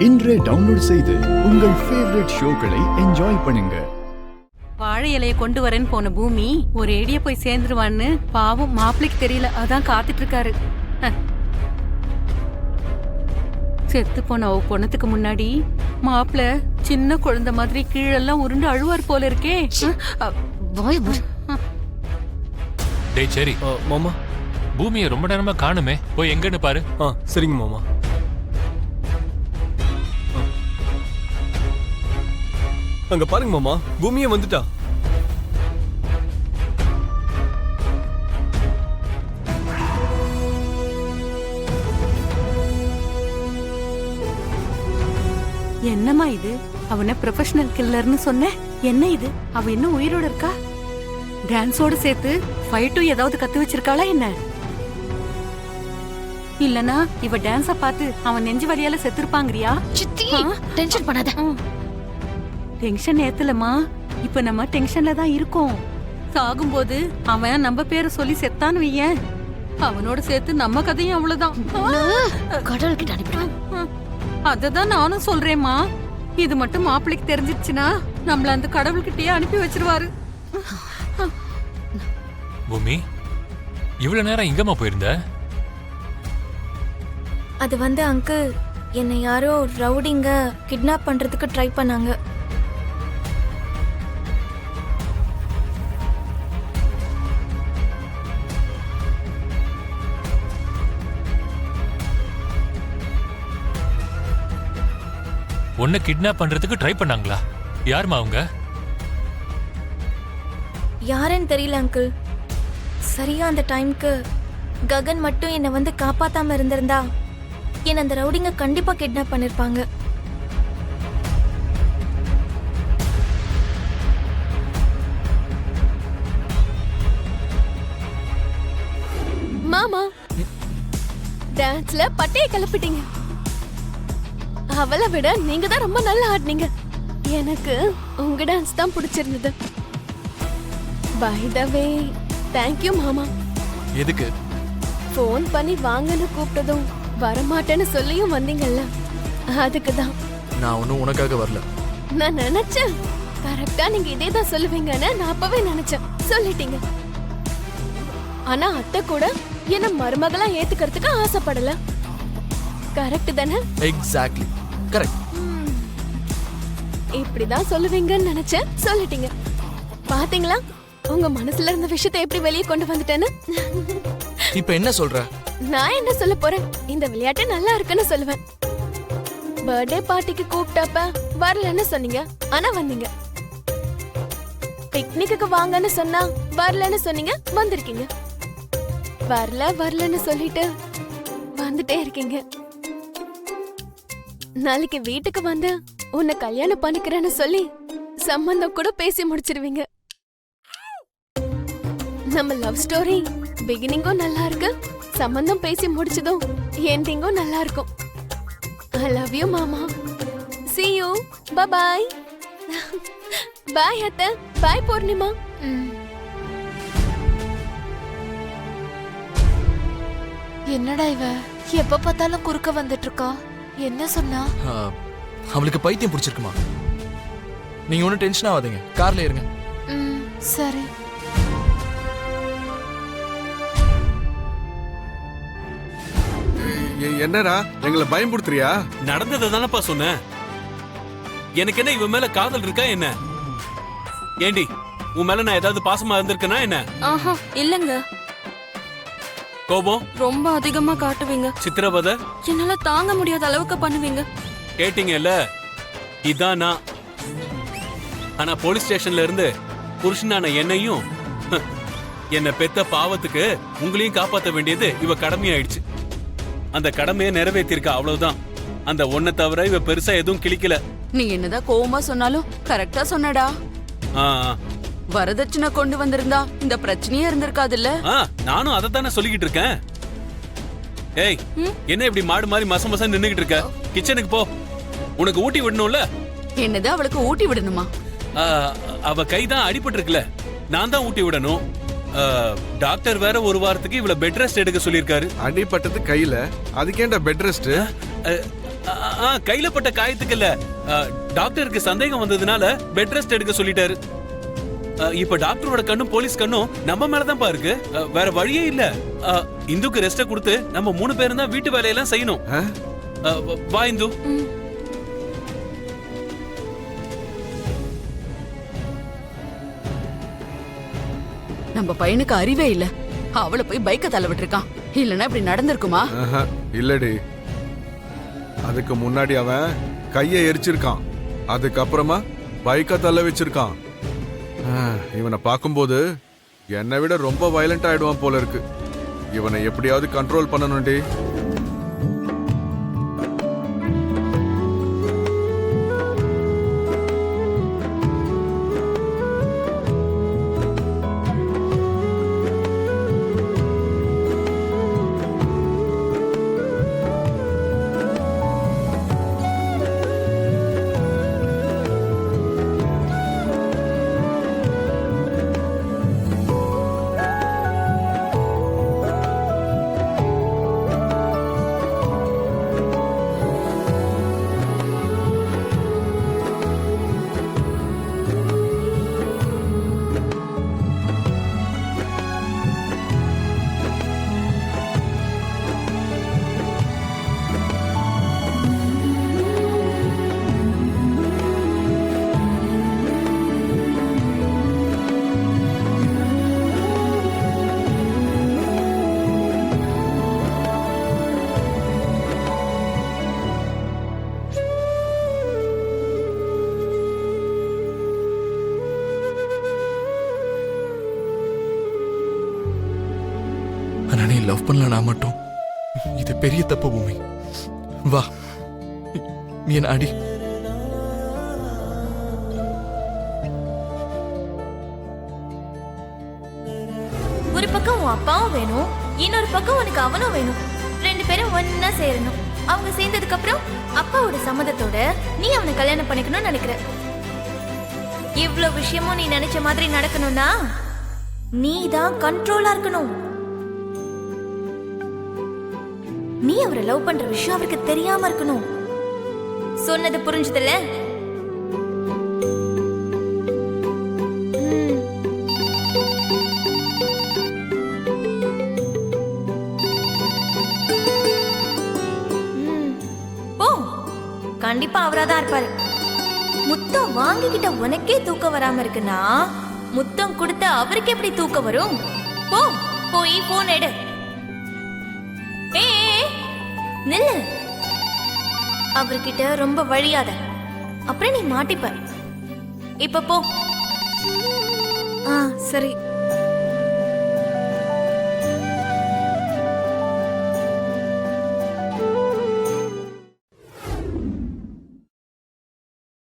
இன்றே டவுன்லோட் செய்து உங்கள் ஃபேவரட் ஷோக்களை என்ஜாய் பண்ணுங்க. வாழை இலைய கொண்டு வரேன்னு போன பூமி ஒரு ஏடிய போய் சேர்ந்துருவான்னு பாவம் மாப்பிளைக்கு தெரியல, அதான் காத்துட்டு இருக்காரு. செத்து போன அவ பொண்ணத்துக்கு முன்னாடி மாப்பிள்ள சின்ன குழந்தை மாதிரி கீழெல்லாம் உருண்டு அழுவார் போல இருக்கே. டேய் சரி மாமா, பூமியை ரொம்ப நேரமா காணுமே, போய் எங்கன்னு பாரு. சரிங்க மாமா. அங்க பாருங்க மாமா, பூமியே வந்துட்டா. என்னம்மா இது? அவன ப்ரொஃபஷனல் கில்லர்னு சொன்ன, என்ன இது? அவ இன்னும் உயிரோட இருக்கா? டான்ஸோட சேர்த்து ஃபைட்டும் ஏதாவது கத்து வச்சிருக்காளா என்ன? இல்லனா இவ டான்ஸ பார்த்து அவன் நெஞ்சு வலியால செத்துருப்பாங்கறியா? சித்தி, டென்ஷன் பண்ணாத. டென்ஷன் ஏத்தலமா, இப்ப நம்ம டென்ஷன்ல தான் இருக்கோம். சாகும்போது அவன் நம்ம பேரை சொல்லி செத்தான்னு வையேன், அவனோட சேர்த்து நம்ம கதையும் அவ்வளவுதான். கடவுள்கிட்ட அனுப்பிடுவேன். அததான் நானும் சொல்றேம்மா. இது மட்டும் மாப்பிளைக்கு தெரிஞ்சிருச்சுன்னா நம்மள அந்த கடவுள்கிட்டயே அனுப்பி வச்சிருவாரு. பூமி, இவ்வளவு நேரம் எங்கம்மா போயிருந்த? அது அங்கிள், என்னை யாரோ ரவுடிங்க கிட்னாப் பண்றதுக்கு ட்ரை பண்ணாங்க. உன்னை கிட்னாப் பண்றதுக்கு ட்ரை பண்ணாங்களா? யாருமா அவங்க? யாருன்னு தெரியல அங்கிள். சரியா அந்த டைம்க்கு ககன் மட்டும் என்னை காப்பாத்தாம இருந்திருந்தா என்ன அந்த ரவுடிங்க கண்டிப்பா கிட்னாப் பண்ணிருப்பாங்க. மாமா, டான்ஸ்ல பட்டைய கிளப்பிட்டீங்க. அவளை விட நீங்க தான் ரொம்ப நல்லா ஆடினீங்க. எனக்கு உங்க டான்ஸ் தான் பிடிச்சிருந்தது. By the way, thank you மாமா. எதுக்கு? ஃபோன் பண்ணி வாங்கன்னு கூப்பிட்டதும் வரமாட்டேன்னு சொல்லியும் வந்தீங்கல்ல, அதுக்கு தான். நான் ஒன்னும் உனக்காக வரல. நான் நினைச்சேன் கரெக்டா நீங்க இதே தான் சொல்லுவீங்கன்னு. நான் அப்பவே நினைச்சேன், சொல்லிட்டீங்க. ஆனா அத்தை கூட என்ன மருமகளா ஏத்துக்கிறதுக்கு ஆசைப்படல. கரெக்ட் தானே? Exactly correct. இப்படிதான் சொல்லுவீங்கன்னு நினைச்சேன், சொல்லிட்டீங்க. பாத்தீங்களா உங்க மனசுல இருந்த விஷயத்தை எப்படி வெளியே கொண்டு வந்துட்டேன்னு? இப்ப என்ன சொல்ற? நான் என்ன சொல்ல போறேன், இந்த விளையாட்டு நல்லா இருக்குன்னு சொல்லுவேன். பர்த்டே பார்ட்டிக்கு கூப்பிட்டப்ப வரலன்னு சொன்னீங்க, ஆனா வந்தீங்க. பிக்னிக்கு வாங்கன்னு சொன்னா வரலன்னு சொன்னீங்க, வந்திருக்கீங்க. வரலன்னு சொல்லிட்டு வந்துட்டே இருக்கீங்க. நாளைக்கு வீட்டுக்கு வந்து உன்னை கல்யாணம் பண்ணிக்கிறேன்னு சொல்லி சம்பந்தம் கூட பேசி முடிச்சிருவீங்க. நம்ம லவ் ஸ்டோரி பிகினிங்கும் நல்லா இருக்கு, சம்பந்தம் பேசி முடிச்சதும் எண்டிங்கும் நல்லா இருக்கும். I love you மாமா. See you. Bye bye. Bye அத்தை. Bye பூர்ணிமா. என்னடா இவ எப்ப பார்த்தாலும் குறுக்க வந்துட்டு இருக்கா? என்ன சொன்னா? அவளுக்கு பைத்தியம் பிடிச்சிருக்குமா? நீங்க ஒன்னும் டென்ஷன் ஆகாதீங்க, கார்ல இருங்க. சரி. என்னடா எங்களை பயன்படுத்துறியா? நடந்ததை தானப்பா சொன்னேன். எனக்கு என்ன இவன் மேல காதல் இருக்கா என்ன? ஏண்டி, உன் மேல நான் ஏதாவது பாசமா இருந்திருக்கேனா என்ன? ஆஹா இல்லங்க. கோபம் ரொம்ப அதிகமா காட்டுவீங்க. சித்திரவதை என்னால தாங்க முடியாத அளவுக்கு பண்ணுவீங்க. கேட்டீங்கல்ல, இதான் நான். ஆனா போலீஸ் ஸ்டேஷன்ல இருந்து புருஷனான என்னையும் என்ன பெத்த பாவத்துக்கு உங்களையும் காப்பாத்த வேண்டியது இவ கடமையாயிடுச்சு. அந்த கடமையை நிறைவேற்றிருக்கா, அவ்வளவுதான். அந்த ஒன்ன தவிர இவ பெருசா எதுவும் கிளிக்கல. நீ என்னதான் கோவமா சொன்னாலும் கரெக்டா சொன்னடா. வரதட்சணை கொண்டு வந்திருந்தா இந்த பிரச்சனையே இருந்திருக்காதுல்ல. நானும் அதை தானே சொல்லிக்கிட்டு இருக்கேன். ஏய், என்ன இப்படி மாடு மாதிரி மசம் மசம் நின்னுகிட்டு இருக்க? கிச்சனுக்கு போ, உனக்கு ஊட்டி விடணும்ல. என்னது அவளுக்கு ஊட்டி விடணுமா? அவ கைதான் அடிபட்டு இருக்குல்ல, நான் தான் ஊட்டி விடணும். டாக்டர் வேற ஒரு வாரத்துக்கு இவ்வளவு பெட் ரெஸ்ட் எடுக்க சொல்லிருக்காரு. அடிபட்டது கையில, அதுக்கேண்டா பெட் ரெஸ்ட்? கையில பட்ட காயத்துக்கு இல்ல. டாக்டருக்கு சந்தேகம் வந்ததுனால பெட் ரெஸ்ட் எடுக்க சொல்லிட்டாரு. இப்ப டாக்டரோட கண்ணும் போலீஸ் கண்ணும் நம்ம மேலதான் இருக்கு. வேற வழியே இல்ல. இந்துக்கு ரெஸ்ட கொடுத்து நம்ம 3 பேரும் தான் வீட்டு வேலையெல்லாம் செய்யணும். வா இந்து. நம்ம பையனுக்கு அறிவே இல்ல. அவளை போய் பைக்க தள்ள விட்டுருக்கான். இல்லனா இப்படி நடந்திருக்குமா? இல்லடி, அதுக்கு முன்னாடி அவன் கையை எரிச்சிருக்கான். அதுக்கப்புறமா பைக்கை தள்ள வச்சிருக்கான். இவனை பார்க்கும்போது என்னை விட ரொம்ப வயலண்ட் ஆயிடுவான் போல இருக்கு. இவனை எப்படியாவது கண்ட்ரோல் பண்ணணும்டி. ஆனா நீ லவ் பண்ணலனா மட்டும் இது பெரிய தப்பு பூமி. வா, நீ என்ன அடி. ஒரு பக்கம் உன் அப்பாவும் வேணும், இன்னொரு பக்கம் உனக்கு அவனும் வேணும். 2 பேரும் ஒன்னா சேரணும். அவங்க சேர்ந்ததுக்கு அப்புறம் அப்பாவோட சம்மதத்தோட நீ அவனை கல்யாணம் பண்ணிக்கணும்னு நினைக்கிற. இவ்வளவு விஷயமும் நீ நினைச்ச மாதிரி நடக்கணும்னா நீ தான் கண்ட்ரோலா இருக்கணும். நீ அவரை லவ் பண்ற விஷயம் அவருக்கு தெரியாம இருக்கணும். சொன்னது புரிஞ்சதுல? ஓ, கண்டிப்பா அவராதான் இருப்பாரு. முத்தம் வாங்கிக்கிட்ட உனக்கே தூக்கம் வராம இருக்குன்னா முத்தம் கொடுத்த அவருக்கு எப்படி தூக்கம் வரும்? போ, போய் போன் எடு. நில்லு. அவர்கிட்ட ரொம்ப வழியாத, அப்புறம் நீ மாட்டிப்ப. இப்ப போ. சரி.